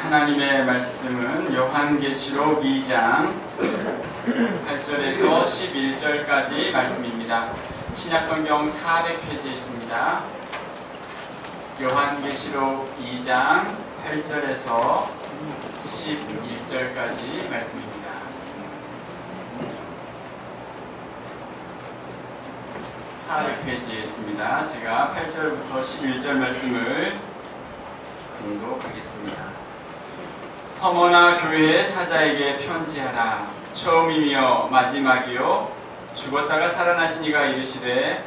하나님의 말씀은 요한계시록 2장 8절에서 11절까지 말씀입니다. 신약성경 400페이지에 있습니다. 요한계시록 2장 8절에서 11절까지 말씀입니다. (400페이지에) 있습니다. 제가 8절부터 11절 말씀을 공독하겠습니다. 서머나 교회의 사자에게 편지하라. 처음이며 마지막이요 죽었다가 살아나신 이가 이르시되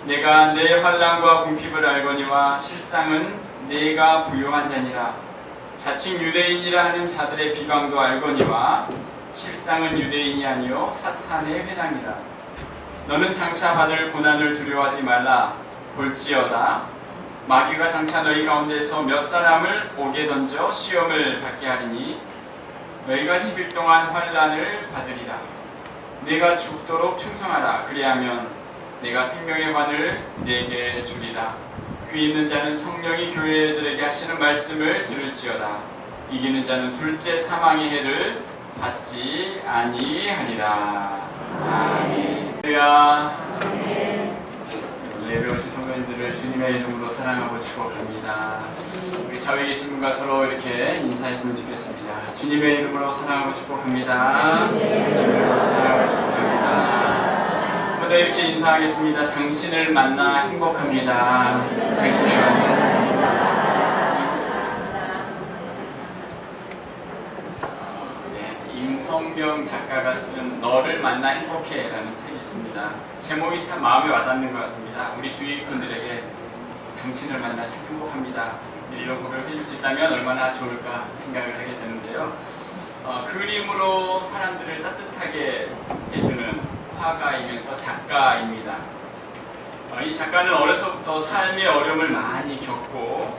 내가 내 환난과 궁핍을 알거니와 실상은 내가 부요한 자니라. 자칭 유대인이라 하는 자들의 비방도 알거니와 실상은 유대인이 아니요 사탄의 회당이라. 너는 장차 받을 고난을 두려워하지 말라. 볼지어다 마귀가 장차 너희 가운데서 몇 사람을 옥에 던져 시험을 받게 하리니 너희가 10일 동안 환난을 받으리라. 내가 죽도록 충성하라. 그리하면 내가 생명의 관을 내게 주리라. 귀 있는 자는 성령이 교회들에게 하시는 말씀을 들을지어다. 이기는 자는 둘째 사망의 해를 받지 아니하리라. 아멘. 예배 오신 성도님들을 주님의 이름으로 사랑하고 축복합니다. 우리 좌우에 계신 분과 서로 이렇게 인사했으면 좋겠습니다. 주님의 이름으로 사랑하고 축복합니다. 주님의 이름으로 사랑하고 축복합니다. 오늘 이렇게 인사하겠습니다. 당신을 만나 행복합니다. 당신을 만나 임성경 작가가 쓴 너를 만나 행복해 라는 책이 있습니다. 제목이 참 마음에 와닿는 것 같습니다. 우리 주위 분들에게 당신을 만나 참 행복합니다. 이런 고백을 해줄 수 있다면 얼마나 좋을까 생각을 하게 되는데요. 그림으로 사람들을 따뜻하게 해주는 화가이면서 작가입니다. 이 작가는 어려서부터 삶의 어려움을 많이 겪고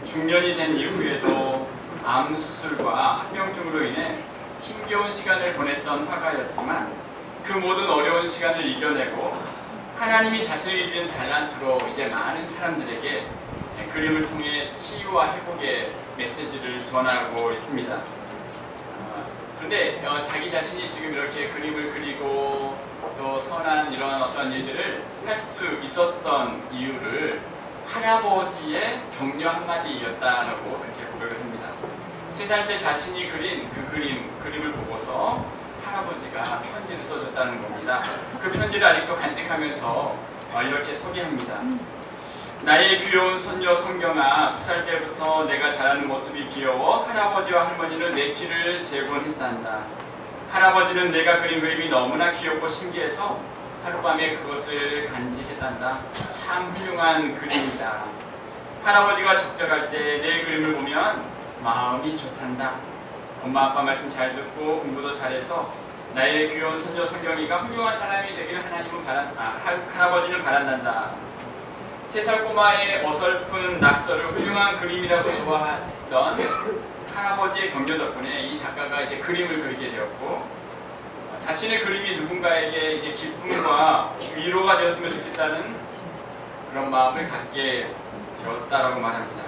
중년이 된 이후에도 암 수술과 합병증으로 인해 힘겨운 시간을 보냈던 화가였지만 그 모든 어려운 시간을 이겨내고 하나님이 자신에게 주신 달란트로 이제 많은 사람들에게 그림을 통해 치유와 회복의 메시지를 전하고 있습니다. 그런데 자기 자신이 지금 이렇게 그림을 그리고 또 선한 이런 어떤 일들을 할 수 있었던 이유를 할아버지의 격려 한마디였다라고 그렇게 고백을 합니다. 3살 때 자신이 그린 그 그림을 보고서 할아버지가 편지를 써줬다는 겁니다. 그 편지를 아직도 간직하면서 이렇게 소개합니다. 나의 귀여운 손녀 성경아, 2살 때부터 내가 자라는 모습이 귀여워 할아버지와 할머니는 내 키를 재곤 했단다. 할아버지는 내가 그린 그림이 너무나 귀엽고 신기해서 하룻밤에 그것을 간직했단다. 참 훌륭한 그림이다. 할아버지가 적적할 때 내 그림을 보면 마음이 좋단다. 엄마 아빠 말씀 잘 듣고 공부도 잘해서 나의 귀여운 손녀 성경이가 훌륭한 사람이 되기를 할아버지는 바란단다. 3살 꼬마의 어설픈 낙서를 훌륭한 그림이라고 좋아하던 할아버지의 격려 덕분에 이 작가가 이제 그림을 그리게 되었고 자신의 그림이 누군가에게 이제 기쁨과 위로가 되었으면 좋겠다는 그런 마음을 갖게 되었다라고 말합니다.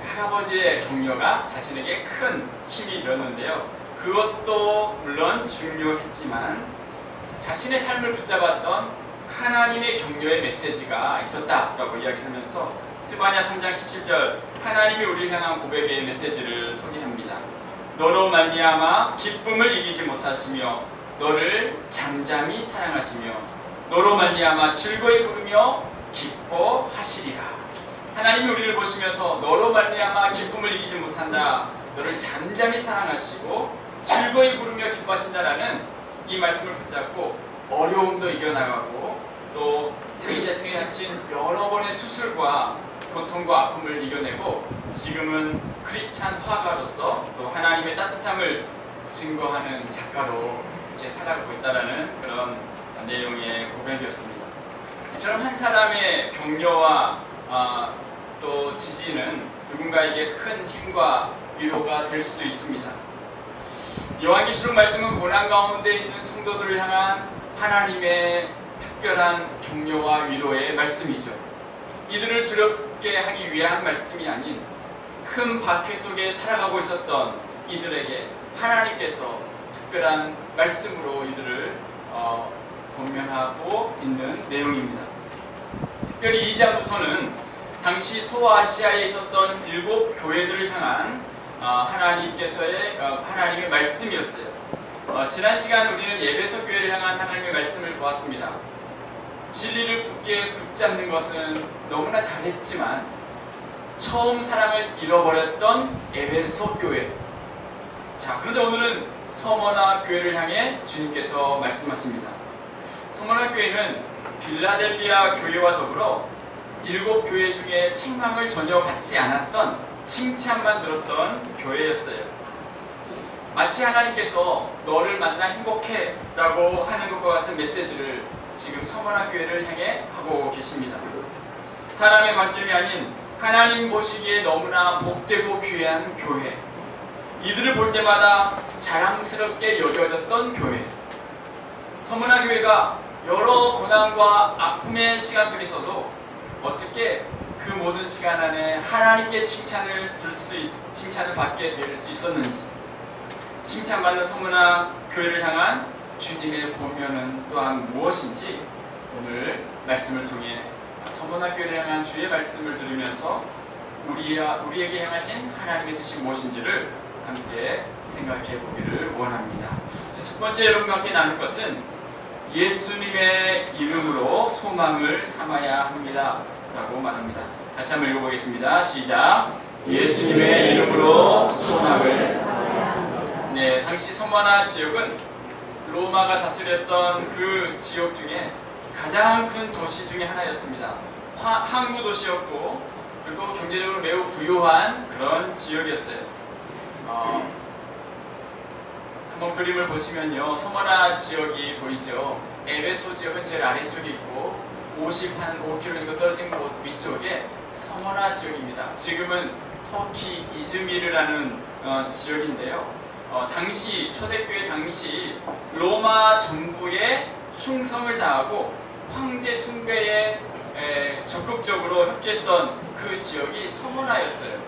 할아버지의 격려가 자신에게 큰 힘이 되었는데요. 그것도 물론 중요했지만 자신의 삶을 붙잡았던 하나님의 격려의 메시지가 있었다라고 이야기하면서 스바냐 3장 17절 하나님이 우리를 향한 고백의 메시지를 소개합니다. 너로 말미암아 기쁨을 이기지 못하시며 너를 잠잠히 사랑하시며 너로 말미암아 즐거이 부르며 기뻐하시리라. 하나님이 우리를 보시면서 너로 말미암아 기쁨을 이기지 못한다. 너를 잠잠히 사랑하시고 즐거이 부르며 기뻐하신다라는 이 말씀을 붙잡고 어려움도 이겨나가고 또 자기 자신이 다친 여러 번의 수술과 고통과 아픔을 이겨내고 지금은 크리스찬 화가로서 또 하나님의 따뜻함을 증거하는 작가로 이렇게 살아가고 있다라는 그런 내용의 고백이었습니다. 이처럼 한 사람의 격려와 또 지지는 누군가에게 큰 힘과 위로가 될 수도 있습니다. 요한계시록 말씀은 고난 가운데 있는 성도들을 향한 하나님의 특별한 격려와 위로의 말씀이죠. 이들을 두렵게 하기 위한 말씀이 아닌 큰 박해 속에 살아가고 있었던 이들에게 하나님께서 특별한 말씀으로 이들을 권면하고 있는 내용입니다. 특별히 2장부터는 당시 소아시아에 있었던 7 교회들을 향한 하나님의 말씀이었어요. 지난 시간 우리는 에베소 교회를 향한 하나님의 말씀을 보았습니다. 진리를 굳게 붙잡는 것은 너무나 잘했지만 처음 사랑을 잃어버렸던 에베소 교회. 자, 그런데 오늘은 서머나 교회를 향해 주님께서 말씀하십니다. 서머나 교회는 빌라델비아 교회와 더불어 7 교회 중에 책망을 전혀 받지 않았던 칭찬만 들었던 교회였어요. 마치 하나님께서 너를 만나 행복해 라고 하는 것과 같은 메시지를 지금 서머나 교회를 향해 하고 계십니다. 사람의 관점이 아닌 하나님 보시기에 너무나 복되고 귀한 교회, 이들을 볼 때마다 자랑스럽게 여겨졌던 교회. 서머나 교회가 여러 고난과 아픔의 시간 속에서도 어떻게 그 모든 시간 안에 하나님께 칭찬을 받게 될 수 있었는지, 칭찬받는 서머나 교회를 향한 주님의 권면은 또한 무엇인지 오늘 말씀을 통해 서머나 교회를 향한 주의 말씀을 들으면서 우리에게 향하신 하나님의 뜻이 무엇인지를 함께 생각해 보기를 원합니다. 첫 번째 여러분과 함께 나눌 것은 예수님의 이름으로 소망을 삼아야 합니다 라고 말합니다. 같이 한번 읽어보겠습니다. 시작. 예수님의 이름으로 소망을 삼아야 합니다. 네, 당시 서머나 지역은 로마가 다스렸던 그 지역 중에 가장 큰 도시 중에 하나였습니다. 항구 도시였고 그리고 경제적으로 매우 부유한 그런 지역이었어요. 한번 그림을 보시면요, 서머나 지역이 보이죠. 에베소 지역은 제일 아래쪽에 있고 5km 정도 떨어진 곳 위쪽에 서머나 지역입니다. 지금은 터키 이즈미르라는 지역인데요. 당시 초대교회 당시 로마 정부에 충성을 다하고 황제 숭배에 적극적으로 협조했던 그 지역이 서머나였어요.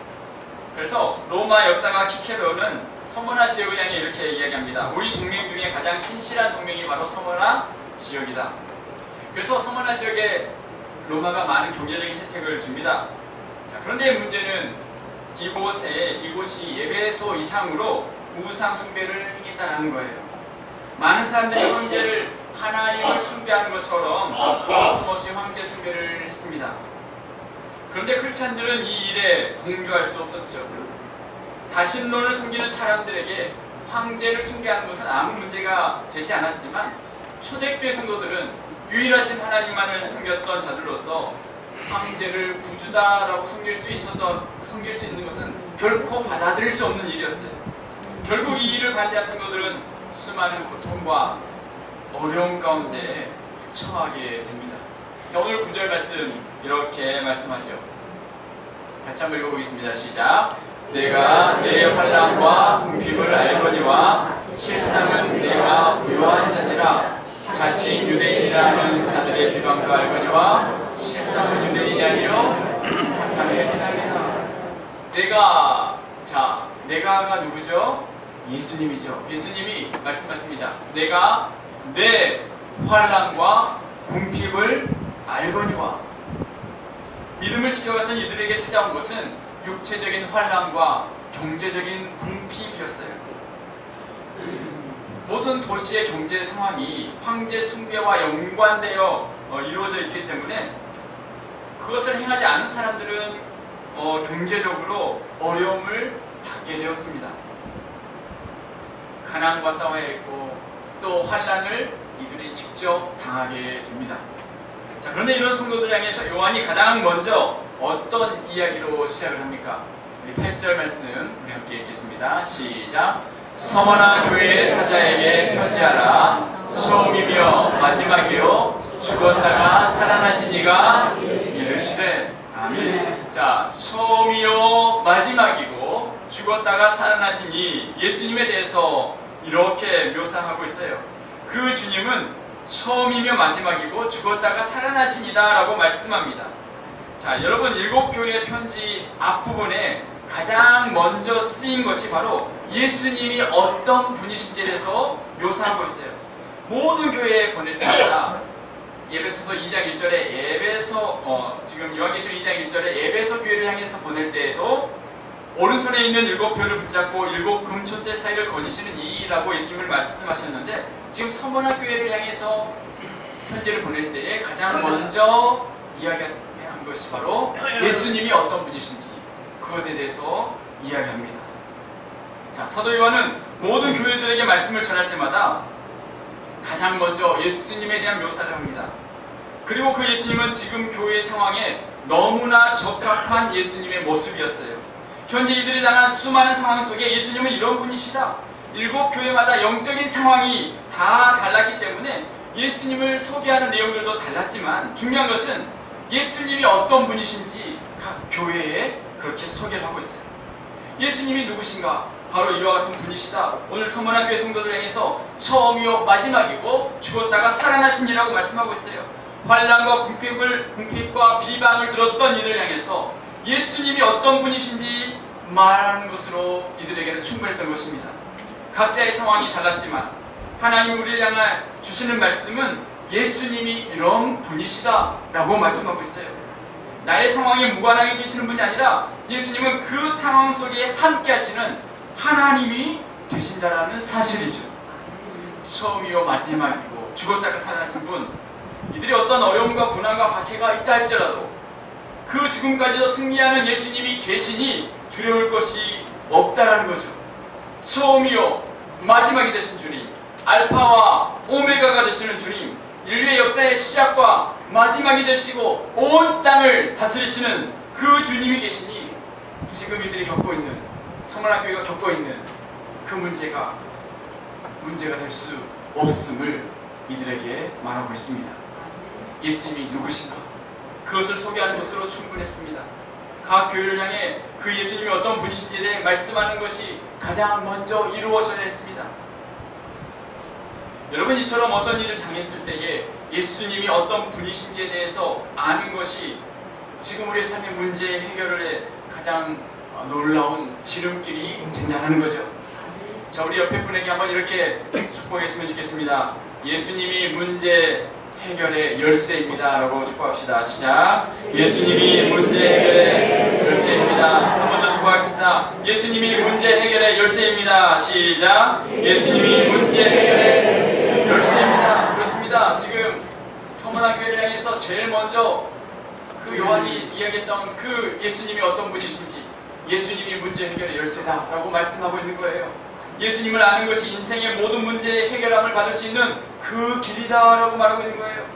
그래서 로마 역사가 키케로는 서머나 지역을 향해 이렇게 이야기합니다. 우리 동맹 중에 가장 신실한 동맹이 바로 서머나 지역이다. 그래서 서머나 지역에 로마가 많은 경제적인 혜택을 줍니다. 자, 그런데 문제는 이곳이 에베소 이상으로 우상 숭배를 행했다는 거예요. 많은 사람들이 황제를 하나님을 숭배하는 것처럼 거침없이 황제 숭배를 했습니다. 그런데 크리스찬들은 이 일에 동조할 수 없었죠. 다신론을 숨기는 사람들에게 황제를 숭배하는 것은 아무 문제가 되지 않았지만 초대교회 성도들은 유일하신 하나님만을 섬겼던 자들로서 황제를 구주다라고 섬길 수 있는 것은 결코 받아들일 수 없는 일이었어요. 결국 이 일을 반대한 성도들은 수많은 고통과 어려움 가운데 처하게 됩니다. 자, 오늘 9절 말씀 이렇게 말씀하죠. 같이 한번 읽어보겠습니다. 시작. 내가 내 환난과 궁핍을 알거니와 실상은 내가 부요한 자니라. 자칭 유대인이라는 자들의 비방도 알거니와 실상은 유대인이 아니요 사탄의 해당이다. 내가가 누구죠? 예수님이죠. 예수님이 말씀하십니다. 내가 내 환난과 궁핍을 알거니와. 믿음을 지켜갔던 이들에게 찾아온 것은 육체적인 환난과 경제적인 궁핍이었어요. 모든 도시의 경제 상황이 황제 숭배와 연관되어 이루어져 있기 때문에 그것을 행하지 않은 사람들은 경제적으로 어려움을 받게 되었습니다. 가난과 싸워야 했고 또 환난을 이들이 직접 당하게 됩니다. 자, 그런데 이런 성도들 향해서 요한이 가장 먼저 어떤 이야기로 시작을 합니까? 우리 8절 말씀 우리 함께 읽겠습니다. 시작. 서머나 교회의 사자에게 편지하라. 처음이며 마지막이요 죽었다가 살아나신 이가 이르시되. 아멘. 자, 처음이요 마지막이고 죽었다가 살아나신 이 예수님에 대해서 이렇게 묘사하고 있어요. 그 주님은 처음이며 마지막이고 죽었다가 살아나신 이다 라고 말씀합니다. 자, 여러분 7 교회 편지 앞부분에 가장 먼저 쓰인 것이 바로 예수님이 어떤 분이신지에 대해서 묘사하고 있어요. 모든 교회에 보낼 때마다 예배소서 2장 1절에 지금 요한계시록 2장 1절에 에베소 교회를 향해서 보낼 때에도 오른손에 있는 7표를 붙잡고 7 금초대 사이를 거니시는 이라고 예수님을 말씀하셨는데, 지금 서머나 교회를 향해서 편지를 보낼 때에 가장 먼저 이야기한 것이 바로 예수님이 어떤 분이신지 그것에 대해서 이야기합니다. 자, 사도 요한은 모든 교회들에게 말씀을 전할 때마다 가장 먼저 예수님에 대한 묘사를 합니다. 그리고 그 예수님은 지금 교회 상황에 너무나 적합한 예수님의 모습이었어요. 현재 이들이 당한 수많은 상황 속에 예수님은 이런 분이시다. 7 교회마다 영적인 상황이 다 달랐기 때문에 예수님을 소개하는 내용들도 달랐지만, 중요한 것은 예수님이 어떤 분이신지 각 교회에 그렇게 소개를 하고 있어요. 예수님이 누구신가? 바로 이와 같은 분이시다. 오늘 서머나 교회 성도들 향해서 처음이요 마지막이고 죽었다가 살아나신 이라고 말씀하고 있어요. 환난과 궁핍과 비방을 들었던 이들 향해서 예수님이 어떤 분이신지 말하는 것으로 이들에게는 충분했던 것입니다. 각자의 상황이 달랐지만 하나님 우리를 향해 주시는 말씀은 예수님이 이런 분이시다 라고 말씀하고 있어요. 나의 상황에 무관하게 계시는 분이 아니라 예수님은 그 상황 속에 함께 하시는 하나님이 되신다라는 사실이죠. 처음이요 마지막이고 죽었다가 살아나신 분, 이들이 어떤 어려움과 고난과 박해가 있다 할지라도 그 죽음까지도 승리하는 예수님이 계시니 두려울 것이 없다라는 거죠. 처음이요 마지막이 되신 주님, 알파와 오메가가 되시는 주님, 인류의 역사의 시작과 마지막이 되시고 온 땅을 다스리시는 그 주님이 계시니 지금 이들이 겪고 있는, 서머나 교회가 겪고 있는 그 문제가 될 수 없음을 이들에게 말하고 있습니다. 예수님이 누구신가? 그것을 소개하는 것으로 충분했습니다. 각 교회를 향해 그 예수님이 어떤 분이신지에 대해 말씀하는 것이 가장 먼저 이루어져야 했습니다. 여러분, 이처럼 어떤 일을 당했을 때에 예수님이 어떤 분이신지에 대해서 아는 것이 지금 우리의 삶의 문제 해결에 가장 놀라운 지름길이 된다는 거죠. 자, 우리 옆에 분에게 한번 이렇게 축복했으면 좋겠습니다. 예수님이 문제 해결의 열쇠입니다 라고 축복합시다. 시작. 예수님이 문제 해결의 열쇠입니다. 한 번 더 축복합시다. 예수님이 문제 해결의 열쇠입니다. 시작. 예수님이 문제 해결의 열쇠입니다. 그렇습니다. 지금 서머나 교회를 향해서 제일 먼저 그 요한이 이야기했던 그 예수님이 어떤 분이신지, 예수님이 문제 해결의 열쇠다 라고 말씀하고 있는 거예요. 예수님을 아는 것이 인생의 모든 문제의 해결함을 받을 수 있는 그 길이다 라고 말하고 있는 거예요.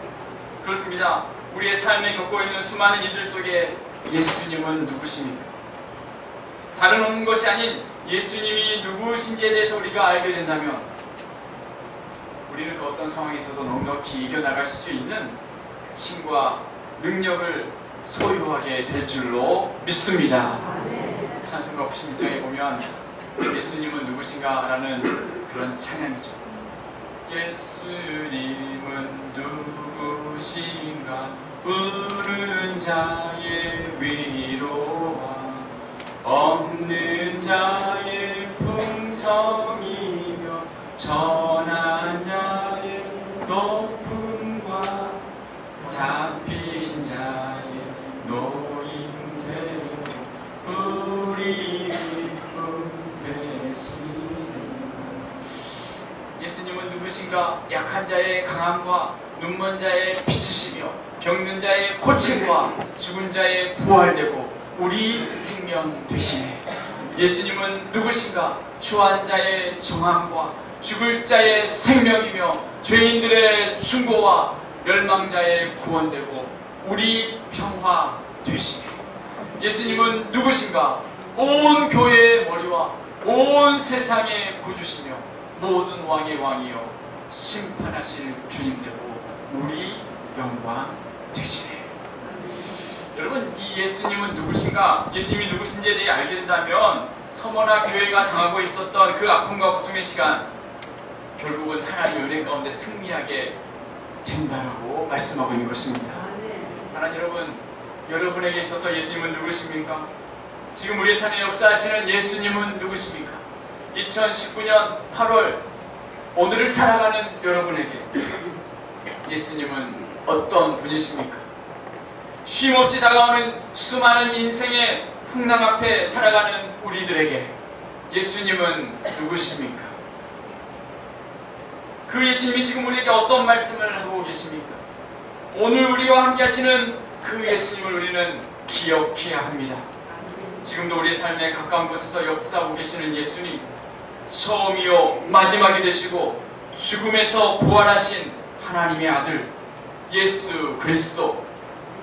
그렇습니다. 우리의 삶에 겪고 있는 수많은 일들 속에 예수님은 누구십니까? 다른 것이 아닌 예수님이 누구신지에 대해서 우리가 알게 된다면 우리는 그 어떤 상황에서도 넉넉히 이겨나갈 수 있는 힘과 능력을 소유하게 될 줄로 믿습니다. 찬송가 96장에 보면 예수님은 누구신가? 라는 그런 찬양이죠. 예수님은 누구신가? 부른 자의 위로와 없는 자의 풍성이며 전한 자의 높음과 잡힌 자의 노임되고 우리 예수님은 누구신가? 약한 자의 강함과 눈먼 자의 비추시며 병든 자의 고침과 죽은 자의 부활되고 우리 생명 되시네. 예수님은 누구신가? 추한 자의 정함과 죽을 자의 생명이며 죄인들의 충고와 멸망자의 구원되고 우리 평화 되시네. 예수님은 누구신가? 온 교회의 머리와 온 세상의 구주시며 모든 왕의 왕이요 심판하실 주님 되고 우리 영광 되시네. 여러분, 이 예수님은 누구신가? 예수님이 누구신지에 대해 알게 된다면 서머나 교회가 당하고 있었던 그 아픔과 고통의 시간 결국은 하나님의 은혜 가운데 승리하게 된다라고 말씀하고 있는 것입니다. 사랑하는 여러분, 여러분에게 있어서 예수님은 누구십니까? 지금 우리 삶에 역사하시는 예수님은 누구십니까? 2019년 8월 오늘을 살아가는 여러분에게 예수님은 어떤 분이십니까? 쉼없이 다가오는 수많은 인생의 풍랑 앞에 살아가는 우리들에게 예수님은 누구십니까? 그 예수님이 지금 우리에게 어떤 말씀을 하고 계십니까? 오늘 우리와 함께 하시는 그 예수님을 우리는 기억해야 합니다. 지금도 우리의 삶에 가까운 곳에서 역사하고 계시는 예수님, 처음이요 마지막이 되시고 죽음에서 부활하신 하나님의 아들 예수 그리스도,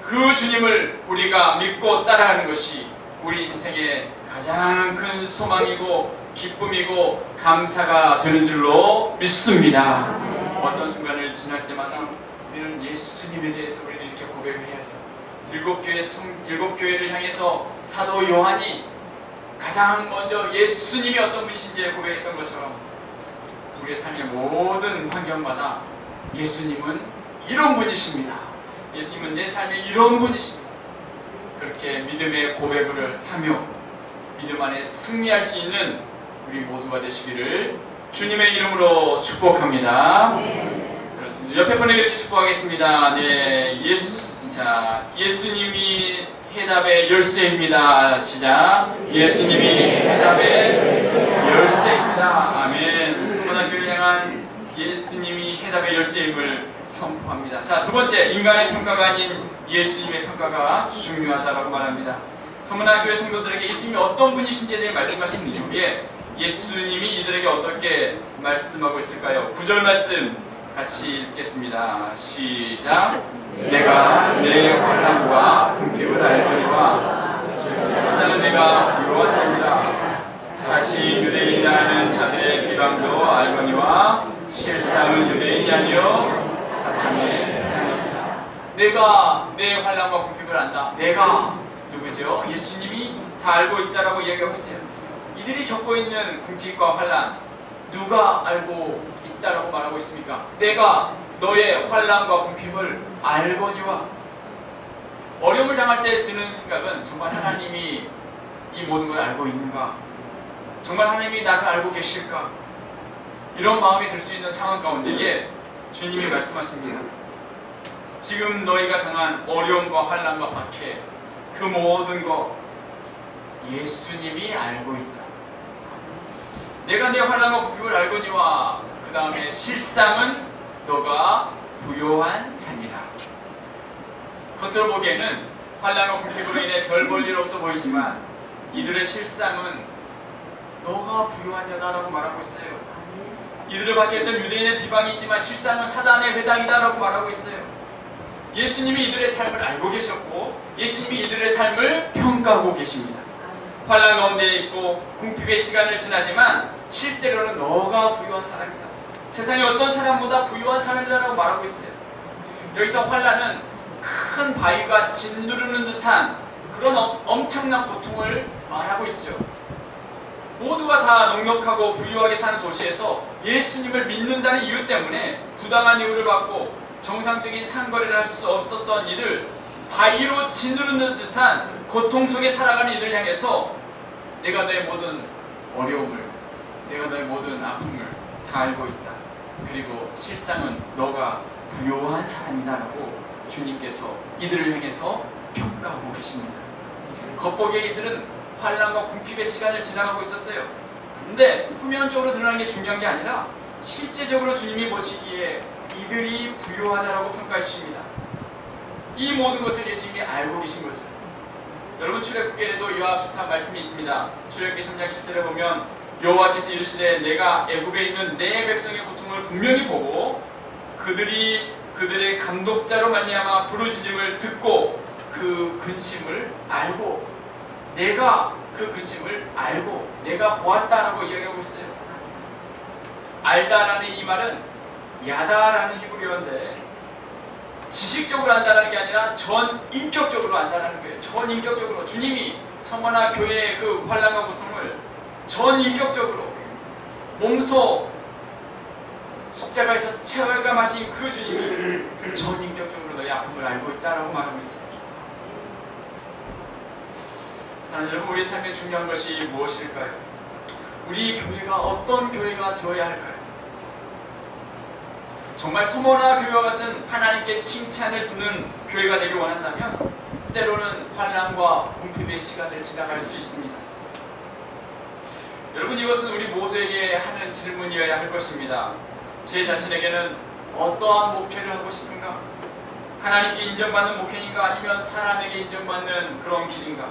그 주님을 우리가 믿고 따라가는 것이 우리 인생의 가장 큰 소망이고 기쁨이고 감사가 되는 줄로 믿습니다. 어떤 순간을 지날 때마다 우리는 예수님에 대해서 우리는 이렇게 고백을 해야 돼요. 일곱 교회를 향해서 사도 요한이 가장 먼저 예수님이 어떤 분이신지 고백했던 것처럼 우리의 삶의 모든 환경마다 예수님은 이런 분이십니다. 예수님은 내 삶에 이런 분이십니다. 그렇게 믿음의 고백을 하며 믿음 안에 승리할 수 있는 우리 모두가 되시기를 주님의 이름으로 축복합니다. 그렇습니다. 옆에 분에게 이렇게 축복하겠습니다. 네, 예수님이 해답의 열쇠입니다. 시작. 예수님이 해답의 열쇠입니다. 아멘. 성문학교를 향한 예수님이 해답의 열쇠임을 선포합니다. 자, 두 번째, 인간의 평가가 아닌 예수님의 평가가 중요하다라고 말합니다. 성문학교의 성도들에게 예수님이 어떤 분이신지에 대해 말씀하신 이후에 예수님이 이들에게 어떻게 말씀하고 있을까요? 9절 말씀 같이 읽겠습니다. 시작. 내가 내 환난과 궁핍을 알거니와 실상은 내가 부요한 자니라. 자칫 유대인이라 하는 자들의 비방도 알거니와 실상은 유대인이 아니요 사탄의 향이니라. 내가 내 환난과 궁핍을 안다. 내가 누구죠? 예수님이 다 알고 있다라고 이야기하고 있어요. 이들이 겪고 있는 궁핍과 환난 누가 알고 있다라고 말하고 있습니까? 내가 너의 환난과 궁핍을 알거니와. 어려움을 당할 때 드는 생각은 정말 하나님이 이 모든 걸 알고 있는가? 정말 하나님이 나를 알고 계실까? 이런 마음이 들 수 있는 상황 가운데에 주님이 말씀하십니다. 지금 너희가 당한 어려움과 환난과 박해, 그 모든 것 예수님이 알고 있다. 내가 내 환난과 궁핍을 알거니와 그 다음에 실상은 너가 부요한 자니라. 겉으로 보기에는 환난과 궁핍으로 인해 별 볼 일 없어 보이지만 이들의 실상은 너가 부요한 자다라고 말하고 있어요. 이들을 받게 했던 유대인의 비방이 있지만 실상은 사단의 회당이다라고 말하고 있어요. 예수님이 이들의 삶을 알고 계셨고 예수님이 이들의 삶을 평가하고 계십니다. 환난 가운데 있고 궁핍의 시간을 지나지만 실제로는 너가 부유한 사람이다. 세상에 어떤 사람보다 부유한 사람이다라고 말하고 있어요. 여기서 환난은 큰 바위가 짓누르는 듯한 그런 엄청난 고통을 말하고 있죠. 모두가 다 넉넉하고 부유하게 사는 도시에서 예수님을 믿는다는 이유 때문에 부당한 이유를 받고 정상적인 상거래를 할 수 없었던 이들, 바위로 짓누르는 듯한 고통 속에 살아가는 이들을 향해서 내가 너의 모든 어려움을, 내가 너의 모든 아픔을 다 알고 있다. 그리고 실상은 너가 부요한 사람이다라고 주님께서 이들을 향해서 평가하고 계십니다. 겉보기에 이들은 환난과 궁핍의 시간을 지나가고 있었어요. 근데 표면적으로 드러나는 게 중요한 게 아니라 실제적으로 주님이 보시기에 이들이 부요하다라고 평가해 주십니다. 이 모든 것을 예수님이 알고 계신 거죠. 여러분, 출애굽기에도 이와 비슷한 말씀이 있습니다. 출애굽기 3장 7절에 보면 여호와께서 이르시되 내가 애굽에 있는 내 백성의 고통을 분명히 보고 그들의 감독자로 말미암아 부르짖음을 듣고 그 근심을 알고, 내가 그 근심을 알고 내가 보았다라고 이야기하고 있어요. 알다라는 이 말은 야다라는 히브리어인데 지식적으로 안다라는 게 아니라 전인격적으로 안다라는 거예요. 전인격적으로 주님이 성화나 교회의 그 환난과 고통을 전인격적으로 몸소 십자가에서 체험하신 그 주님이 전인격적으로 너의 아픔을 알고 있다라고 말하고 있어요. 사랑하는 여러분, 우리 삶에 중요한 것이 무엇일까요? 우리 교회가 어떤 교회가 되어야 할까요? 정말 서머나 교회와 같은 하나님께 칭찬을 듣는 교회가 되길 원한다면 때로는 환난과 궁핍의 시간을 지나갈 수 있습니다. 여러분, 이것은 우리 모두에게 하는 질문이어야 할 것입니다. 제 자신에게는 어떠한 목회를 하고 싶은가? 하나님께 인정받는 목회인가? 아니면 사람에게 인정받는 그런 길인가?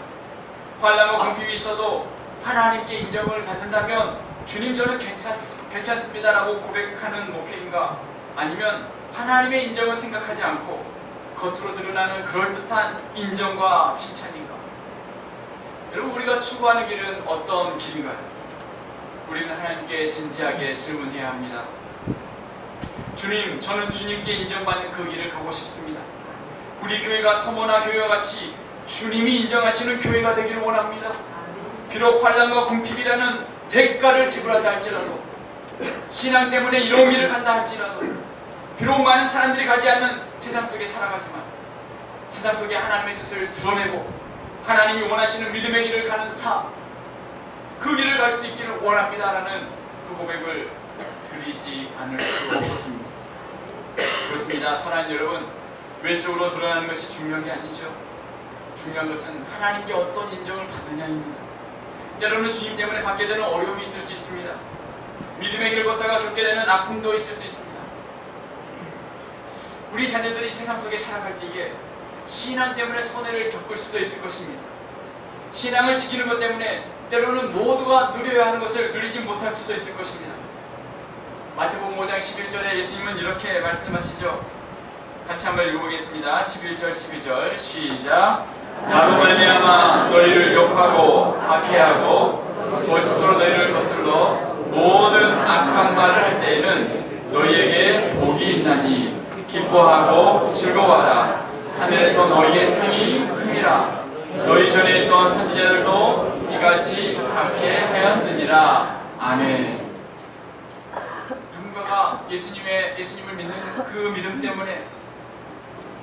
환난과 궁핍이 있어도 하나님께 인정을 받는다면 주님 저는 괜찮습니다 라고 고백하는 목회인가? 아니면 하나님의 인정을 생각하지 않고 겉으로 드러나는 그럴듯한 인정과 칭찬인가? 여러분, 우리가 추구하는 길은 어떤 길인가요? 우리는 하나님께 진지하게 질문해야 합니다. 주님, 저는 주님께 인정받는 그 길을 가고 싶습니다. 우리 교회가 서머나 교회와 같이 주님이 인정하시는 교회가 되기를 원합니다. 비록 환난과 궁핍이라는 대가를 지불한다 할지라도, 신앙 때문에 이런 길을 간다 할지라도, 비록 많은 사람들이 가지 않는 세상 속에 살아가지만 세상 속에 하나님의 뜻을 드러내고 하나님이 원하시는 믿음의 길을 가는 그 길을 갈 수 있기를 원합니다라는 그 고백을 드리지 않을 수 없었습니다. 그렇습니다. 사랑하는 여러분, 외적으로 드러나는 것이 중요한 게 아니죠. 중요한 것은 하나님께 어떤 인정을 받느냐입니다. 때로는 주님 때문에 받게 되는 어려움이 있을 수 있습니다. 믿음의 길을 걷다가 겪게 되는 아픔도 있을 수 있습니다. 우리 자녀들이 세상 속에 살아갈 때에 신앙 때문에 손해를 겪을 수도 있을 것입니다. 신앙을 지키는 것 때문에 때로는 모두가 누려야 하는 것을 누리지 못할 수도 있을 것입니다. 마태복음 5장 11절에 예수님은 이렇게 말씀하시죠. 같이 한번 읽어보겠습니다. 11절 12절 시작. 나로 말미암아 너희를 욕하고 박해하고 거짓으로 너희를 거슬러 모든 악한 말을 할 때에는 너희에게 복이 있나니 기뻐하고 즐거워하라. 하늘에서 너희의 상이 큽니다. 너희 전에 있던 선지자들도 이같이 박해하였느니라. 아멘. 누군가가 예수님을 믿는 그 믿음 때문에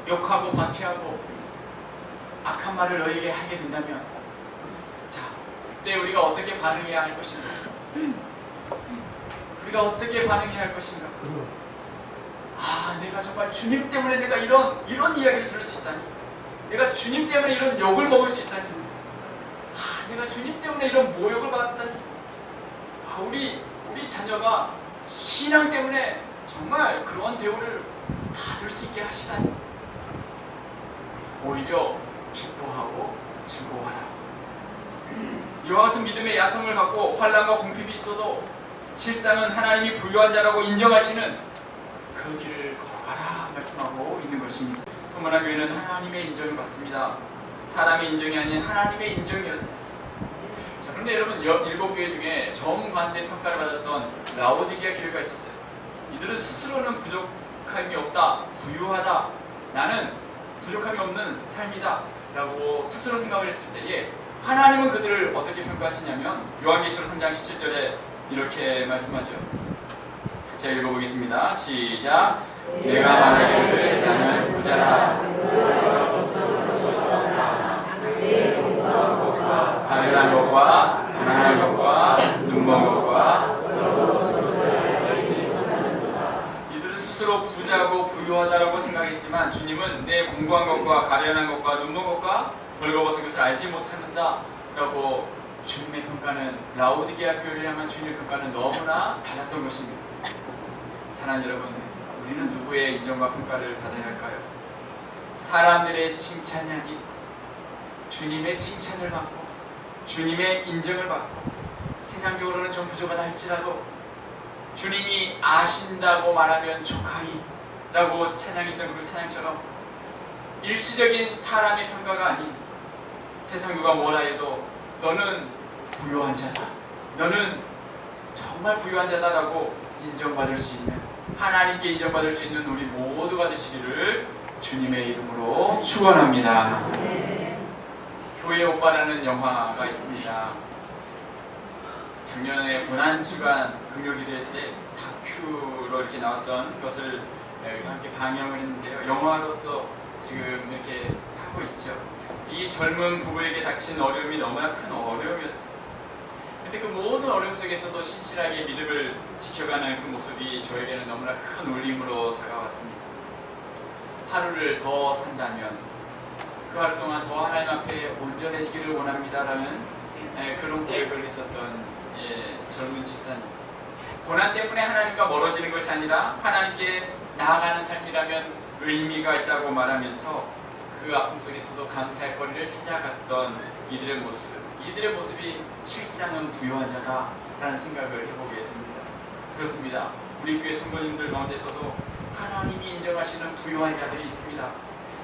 욕하고 박해하고 악한 말을 너에게 하게 된다면, 자, 그때 우리가 어떻게 반응해야 할 것인가? 우리가 어떻게 반응해야 할 것인가? 아, 내가 정말 주님 때문에 내가 이런 이야기를 들을 수 있다니, 내가 주님 때문에 이런 욕을 먹을 수 있다니, 아, 내가 주님 때문에 이런 모욕을 받았다니, 아, 우리 자녀가 신앙 때문에 정말 그런 대우를 받을 수 있게 하시다니, 오히려 기뻐하고 즐거워하라. 이와 같은 믿음의 야성을 갖고 환난과 궁핍이 있어도 실상은 하나님이 부유한 자라고 인정하시는 그 길을 걸어가라 말씀하고 있는 것입니다. 서머나 교회는 하나님의 인정을 받습니다. 사람의 인정이 아닌 하나님의 인정이었어요. 자, 그런데 여러분, 7교회 중에 정반대 평가를 받았던 라오디게아 교회가 있었어요. 이들은 스스로는 부족함이 없다, 부유하다, 나는 부족함이 없는 삶이다 라고 스스로 생각을 했을 때에 하나님은 그들을 어떻게 평가하시냐면 요한계시록 3장 17절에 이렇게 말씀하죠. 제가 읽어보겠습니다. 시작. 내가 말하기를 나는 부자라. 가련한 것과 가난한 것과 눈먼 것과 이들은 스스로 부자고 부유하다라고 생각했지만 주님은 내 공부한 것과 가련한 것과 눈먼 것과 벌거벗은 것을 알지 못한다 라고 주님의 평가는, 라오디게아 교회를 향한 주님의 평가는 너무나 달랐던 것입니다. 사랑하는 여러분, 우리는 누구의 인정과 평가를 받아야 할까요? 사람들의 칭찬이 아닌 주님의 칭찬을 받고 주님의 인정을 받고, 세상적으로는 좀 부족하다 할지라도 주님이 아신다고 말하면 족하리 라고 찬양했던 그 찬양처럼 일시적인 사람의 평가가 아닌 세상 누가 뭐라 해도 너는 부유한 자다, 너는 정말 부유한 자다라고 인정받을 수 있는, 하나님께 인정받을 수 있는 우리 모두가 되시기를 주님의 이름으로 축원합니다. 교회 오빠라는 영화가 있습니다. 작년에 고난주간 금요일에 때 다큐로 이렇게 나왔던 것을 함께 방영을 했는데요. 영화로서 지금 이렇게 하고 있죠. 이 젊은 부부에게 닥친 어려움이 너무나 큰 어려움이었습니다. 근데 그 모든 어려움 속에서도 신실하게 믿음을 지켜가는 그 모습이 저에게는 너무나 큰 울림으로 다가왔습니다. 하루를 더 산다면 그 하루 동안 더 하나님 앞에 온전해지기를 원합니다라는 그런 고백을 했었던 젊은 집사님. 고난 때문에 하나님과 멀어지는 것이 아니라 하나님께 나아가는 삶이라면 의미가 있다고 말하면서 그 아픔 속에서도 감사의 거리를 찾아갔던 이들의 모습이 실상은 부유한 자다라는 생각을 해보게 됩니다. 그렇습니다. 우리 교회 성도님들 가운데서도 하나님이 인정하시는 부유한 자들이 있습니다.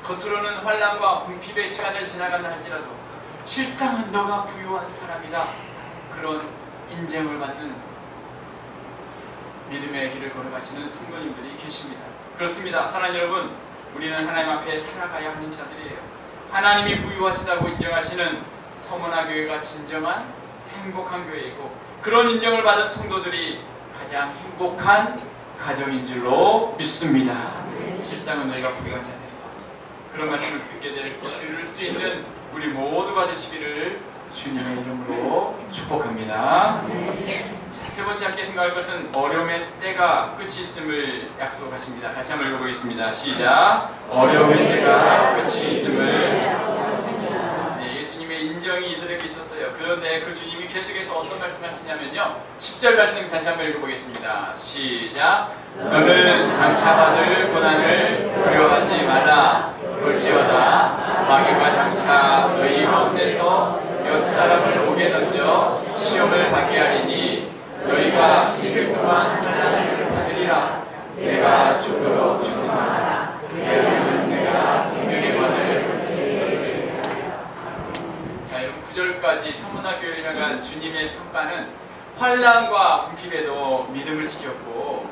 겉으로는 환난과 궁핍의 시간을 지나간다 할지라도 실상은 너가 부유한 사람이다. 그런 인정을 받는 믿음의 길을 걸어가시는 성도님들이 계십니다. 그렇습니다. 사랑하는 여러분, 우리는 하나님 앞에 살아가야 하는 자들이에요. 하나님이 부유하시다고 인정하시는 서문화 교회가 진정한 행복한 교회이고, 그런 인정을 받은 성도들이 가장 행복한 가정인 줄로 믿습니다. 실상은 너희가 부유한 자들이다. 그런 말씀을 들을 수 있는 우리 모두가 되시기를 주님의 이름으로 축복합니다. 자, 세 번째 함께 생각할 것은 어려움의 때가 끝이 있음을 약속하십니다. 같이 한번 읽어보겠습니다. 시작. 어려움의 때가 끝이 있음을 약속하십니다. 네, 예수님의 인정이 이들에게 있었어요. 그런데 그 주님이 계속해서 어떤 말씀하시냐면요, 10절 말씀 다시 한번 읽어보겠습니다. 시작. 너는 장차 받을 고난을 두려워하지 말라. 볼지어다 마귀가 장차 너희 가운데서 몇 사람을 오게 던져 시험을 받게 하리니 너희가 10일 동안 환난을 받으리라. 내가 죽도록 충성하라. 그리하면 내가 생명의 권을. 자, 여러분 9절까지 서문화 교회를 향한 주님의 평가는 환난과 궁핍에도 믿음을 지켰고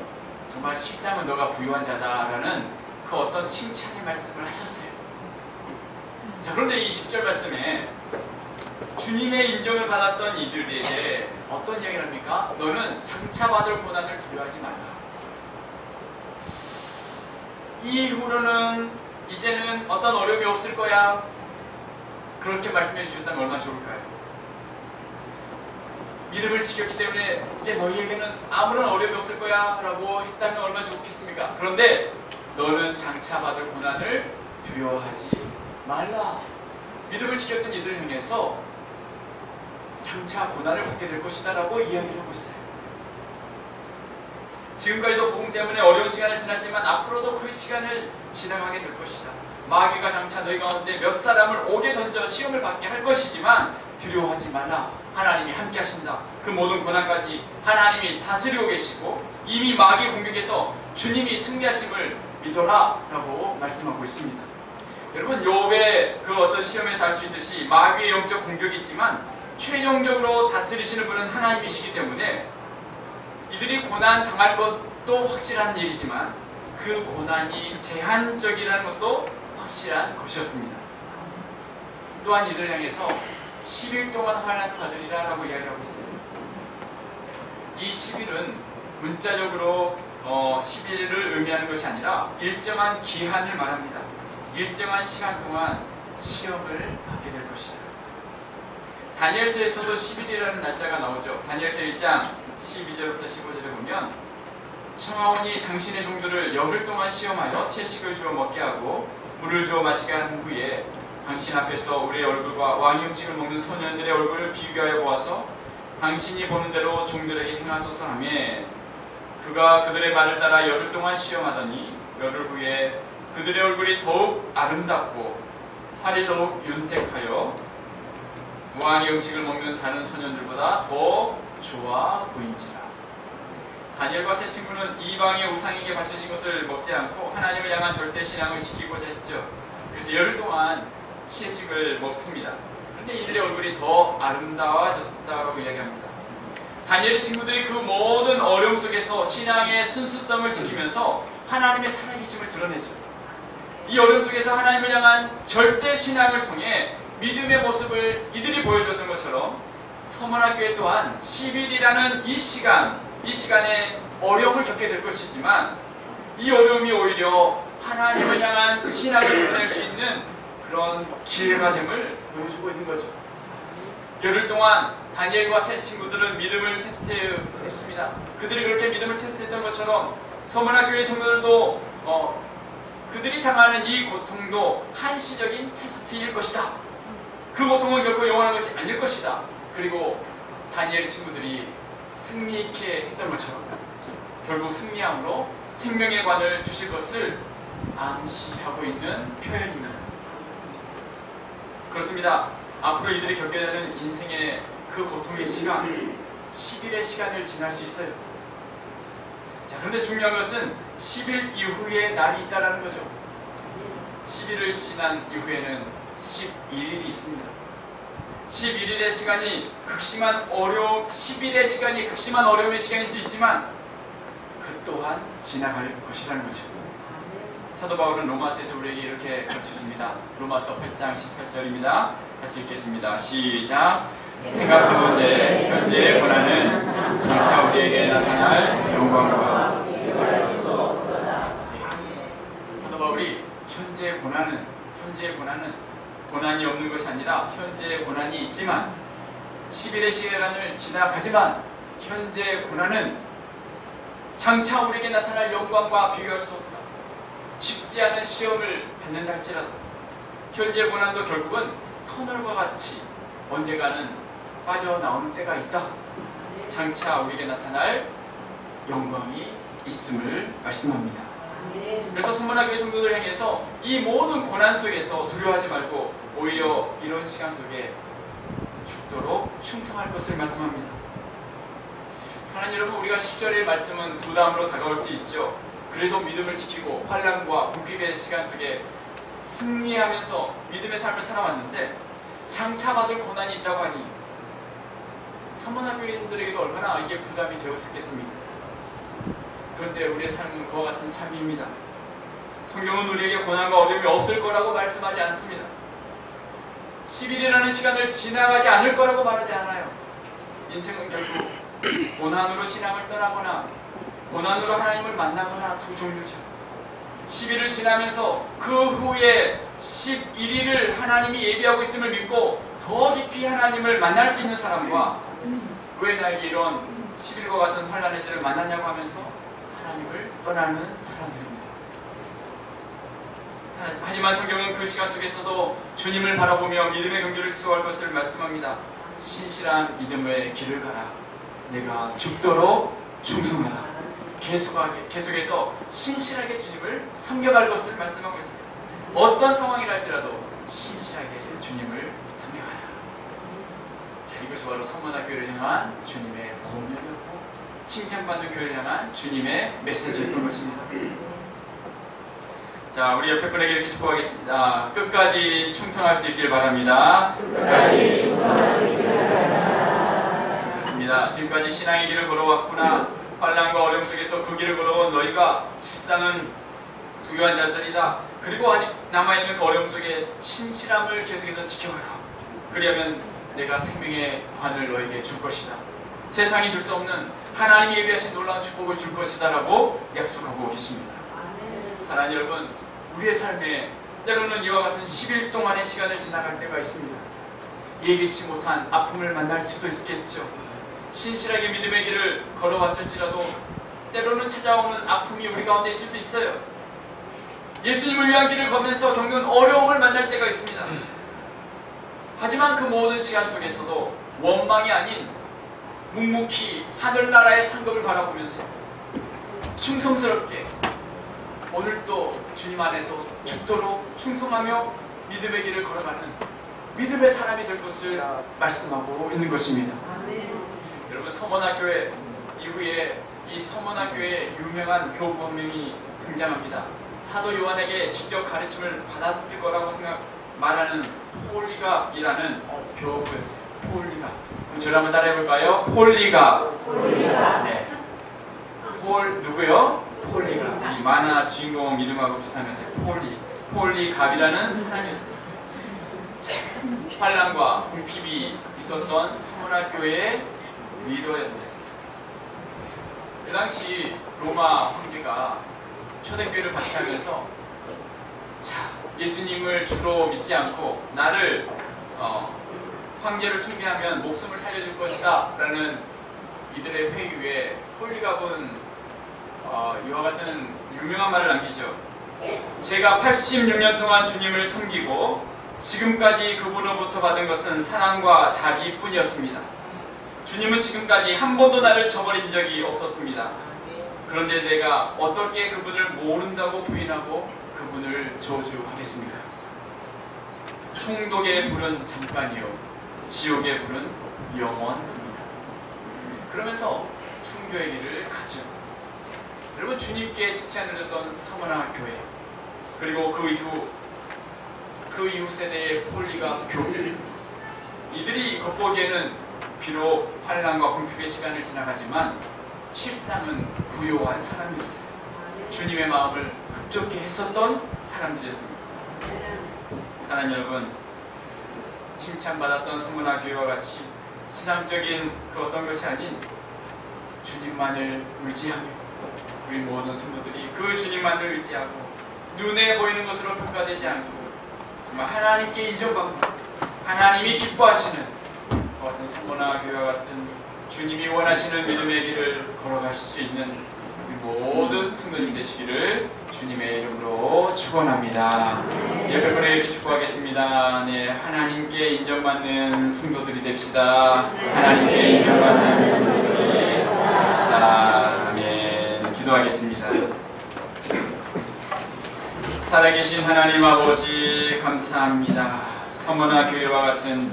정말 실상은 너가 부유한 자다라는 그 어떤 칭찬의 말씀을 하셨어요. 자, 그런데 이 10절 말씀에 주님의 인정을 받았던 이들에게 어떤 이야기를 합니까? 너는 장차 받을 고난을 두려워하지 말라. 이후로는 이제는 어떤 어려움이 없을 거야. 그렇게 말씀해 주셨다면 얼마나 좋을까요? 믿음을 지켰기 때문에 이제 너희에게는 아무런 어려움이 없을 거야 라고 했다면 얼마나 좋겠습니까? 그런데 너는 장차 받을 고난을 두려워하지 말라. 믿음을 지켰던 이들을 향해서 장차 고난을 받게 될 것이다 라고 이야기를 하고 있어요. 지금까지도 복음 때문에 어려운 시간을 지났지만 앞으로도 그 시간을 지나가게 될 것이다. 마귀가 장차 너희 가운데 몇 사람을 옥에 던져 시험을 받게 할 것이지만 두려워하지 말라. 하나님이 함께 하신다. 그 모든 고난까지 하나님이 다스리고 계시고 이미 마귀 공격에서 주님이 승리하심을 믿어라 라고 말씀하고 있습니다. 여러분, 욥의 그 어떤 시험에서 알 수 있듯이 마귀의 영적 공격이 있지만 최종적으로 다스리시는 분은 하나님이시기 때문에 이들이 고난 당할 것도 확실한 일이지만 그 고난이 제한적이라는 것도 확실한 것이었습니다. 또한 이들을 향해서 10일 동안 환난을 받으리라 라고 이야기하고 있습니다. 이 10일은 문자적으로 10일을 의미하는 것이 아니라 일정한 기한을 말합니다. 일정한 시간 동안 시험을 받게 될 것이다. 다니엘서에서도 10일이라는 날짜가 나오죠. 다니엘서 1장 12절부터 15절에 보면 청하오니 당신의 종들을 열흘 동안 시험하여 채식을 주어 먹게 하고 물을 주어 마시게 한 후에 당신 앞에서 우리의 얼굴과 왕의 음식을 먹는 소년들의 얼굴을 비교하여 보아서 당신이 보는 대로 종들에게 행하소서 하며 그가 그들의 말을 따라 열흘 동안 시험하더니 열흘 후에 그들의 얼굴이 더욱 아름답고 살이 더욱 윤택하여 왕의 음식을 먹는 다른 소년들보다 더 좋아 보인지라. 다니엘과 세 친구는 이방의 우상에게 바쳐진 것을 먹지 않고 하나님을 향한 절대 신앙을 지키고자 했죠. 그래서 열흘 동안 채식을 먹습니다. 그런데 이들의 얼굴이 더 아름다워졌다고 이야기합니다. 다니엘의 친구들이 그 모든 어려움 속에서 신앙의 순수성을 지키면서 하나님의 살아계심을 드러내죠. 이 어려움 속에서 하나님을 향한 절대 신앙을 통해 믿음의 모습을 이들이 보여주었던 것처럼 서문화교회 또한 10일이라는 이 시간에 어려움을 겪게 될 것이지만 이 어려움이 오히려 하나님을 향한 신앙을 드러낼 수 있는 그런 기회가 됨을 보여주고 있는 거죠. 열흘 동안 다니엘과 세 친구들은 믿음을 테스트했습니다. 그들이 그렇게 믿음을 테스트했던 것처럼 서문화 교회 성도들도 그들이 당하는 이 고통도 한시적인 테스트일 것이다. 그 고통은 결코 영원한 것이 아닐 것이다. 그리고 다니엘 친구들이 승리 있게 했던 것처럼 결국 승리함으로 생명의 관을 주실 것을 암시하고 있는 표현입니다. 그렇습니다. 앞으로 이들이 겪게 되는 인생의 그 고통의 시간, 10일의 시간을 지날 수 있어요. 자, 그런데 중요한 것은 10일 이후의 날이 있다는 거죠. 10일을 지난 이후에는 11일이 있습니다. 11일의 시간이 극심한 어려움, 10일의 시간이 극심한 어려움의 시간일 수 있지만 그 또한 지나갈 것이라는 거죠. 사도 바울은 로마서에서 우리에게 이렇게 가르쳐줍니다. 로마서 8장 18절입니다. 같이 읽겠습니다. 시작. 생각해본데 현재의 고난은 장차 우리에게 나타날 영광과 사도 바울이 현재의 고난은 고난이 없는 것이 아니라 현재의 고난이 있지만 10일의 시간을 지나가지만 현재의 고난은 장차 우리에게 나타날 영광과 비교할 수 없다. 쉽지 않은 시험을 받는다 할지라도 현재의 고난도 결국은 터널과 같이 언젠가는 빠져나오는 때가 있다. 장차 우리에게 나타날 영광이 있음을 말씀합니다. 그래서 서문화 교회 성도들 향해서 이 모든 고난 속에서 두려워하지 말고 오히려 이런 시간 속에 죽도록 충성할 것을 말씀합니다. 사랑하는 여러분, 우리가 10절의 말씀은 부담으로 다가올 수 있죠. 그래도 믿음을 지키고 환난과 궁핍의 시간 속에 승리하면서 믿음의 삶을 살아왔는데 장차 받을 고난이 있다고 하니 서문화 교인들에게도 얼마나 이게 부담이 되었겠습니까? 그런데 우리의 삶은 그와 같은 삶입니다. 성경은 우리에게 고난과 어려움이 없을 거라고 말씀하지 않습니다. 10일이라는 시간을 지나가지 않을 거라고 말하지 않아요. 인생은 결국 고난으로 신앙을 떠나거나 고난으로 하나님을 만나거나 두 종류죠. 10일을 지나면서 그 후에 11일을 하나님이 예비하고 있음을 믿고 더 깊이 하나님을 만날 수 있는 사람과 왜 나에게 이런 10일과 같은 환난의 일을 만났냐고 하면서 하나님을 떠나는 사람들입니다. 하지만 성경은 그 시간 속에서도 주님을 바라보며 믿음의 경주를 지속할 것을 말씀합니다. 신실한 믿음의 길을 가라. 내가 죽도록 충성하라. 계속해서 신실하게 주님을 섬겨갈 것을 말씀하고 있습니다. 어떤 상황이라 할지라도 신실하게 주님을 섬겨가라. 자, 이것이 바로 서문화 교회를 향한 주님의 권면이었고 칭찬받는 교회를 향한 주님의 메시지였던 것입니다. 자, 우리 옆에 분에게 이렇게 축복하겠습니다. 끝까지 충성할 수 있길 바랍니다. 끝까지 충성할 수 있길 바랍니다. 그렇습니다. 지금까지 신앙의 길을 걸어왔구나. 환난과 어려움 속에서 그 길을 걸어온 너희가 실상은 부유한 자들이다. 그리고 아직 남아있는 그 어려움 속에 신실함을 계속해서 지켜가라. 그리하면 내가 생명의 관을 너에게 줄 것이다. 세상이 줄 수 없는 하나님이 예비하신 놀라운 축복을 줄 것이다 라고 약속하고 계십니다. 사랑하는 여러분, 우리의 삶에 때로는 이와 같은 10일 동안의 시간을 지나갈 때가 있습니다. 예기치 못한 아픔을 만날 수도 있겠죠. 신실하게 믿음의 길을 걸어왔을지라도 때로는 찾아오는 아픔이 우리 가운데 있을 수 있어요. 예수님을 위한 길을 걷면서 겪는 어려움을 만날 때가 있습니다. 하지만 그 모든 시간 속에서도 원망이 아닌 묵묵히 하늘나라의 상급을 바라보면서 충성스럽게 오늘도 주님 안에서 죽도록 충성하며 믿음의 길을 걸어가는 믿음의 사람이 될 것을 말씀하고 있는 것입니다. 여러분, 서문화교회 이후에 이 서문화교회의 유명한 교부 한 명이 등장합니다. 사도 요한에게 직접 가르침을 받았을 거라고 말하는 폴리갑이라는 교부였어요. 폴리갑. 그럼 저를 한번 따라해볼까요? 폴리갑. 네. 폴 누구요? 폴리갑. 이 만화 주인공 이름하고 비슷한 건데 폴리갑이라는 사람이었어요. 환난과 궁핍이 있었던 서문화교회의 리더였어요. 그 당시 로마 황제가 초대교회를 박해하면서 자, 예수님을 주로 믿지 않고 나를 황제를 숭배하면 목숨을 살려줄 것이다 라는 이들의 회유에 폴리갑은 이와 같은 유명한 말을 남기죠. 제가 86년 동안 주님을 섬기고 지금까지 그분으로부터 받은 것은 사랑과 자비뿐이었습니다. 주님은 지금까지 한 번도 나를 저버린 적이 없었습니다. 그런데 내가 어떻게 그분을 모른다고 부인하고 그분을 저주하겠습니까? 총독의 불은 잠깐이요 지옥의 불은 영원합니다. 그러면서 순교의 길을 가죠. 여러분, 주님께 칭찬을 듣던 서머나 교회, 그리고 그 이후 세대의 폴리갑 교회, 이들이 겉보기에는 비록 환난과 궁핍의 시간을 지나가지만 실상은 부요한 사람이었어요. 주님의 마음을 흡족해 했었던 사람들이었습니다. 사랑하는 여러분, 칭찬받았던 서머나 교회와 같이 신앙적인 그 어떤 것이 아닌 주님만을 의지하며 우리 모든 성도들이 그 주님만을 의지하고 눈에 보이는 것으로 평가되지 않고 정말 하나님께 인정받고 하나님이 기뻐하시는 그 같은 서머나 교회와 같은 주님이 원하시는 믿음의 길을 걸어갈 수 있는 우리 모든 성도님 되시기를 주님의 이름으로 축원합니다. 예배 번에 이렇게 축복하겠습니다. 네, 하나님께 인정받는 성도들이 됩시다. 하나님께 인정받는 성도들이 됩시다. 아멘. 기도하겠습니다. 살아계신 하나님 아버지 감사합니다. 서머나 교회와 같은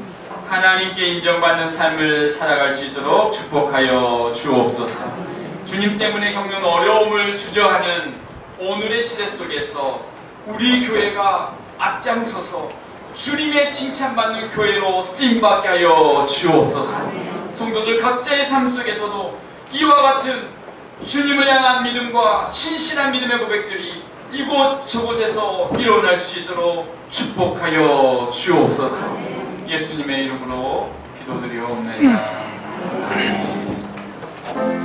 하나님께 인정받는 삶을 살아갈 수 있도록 축복하여 주옵소서. 주님 때문에 겪는 어려움을 주저하는 오늘의 시대 속에서 우리 교회가 앞장서서 주님의 칭찬받는 교회로 쓰임받게 하여 주옵소서. 성도들 각자의 삶 속에서도 이와 같은 주님을 향한 믿음과 신실한 믿음의 고백들이 이곳 저곳에서 일어날 수 있도록 축복하여 주옵소서. 예수님의 이름으로 기도드리옵나이다. 아멘.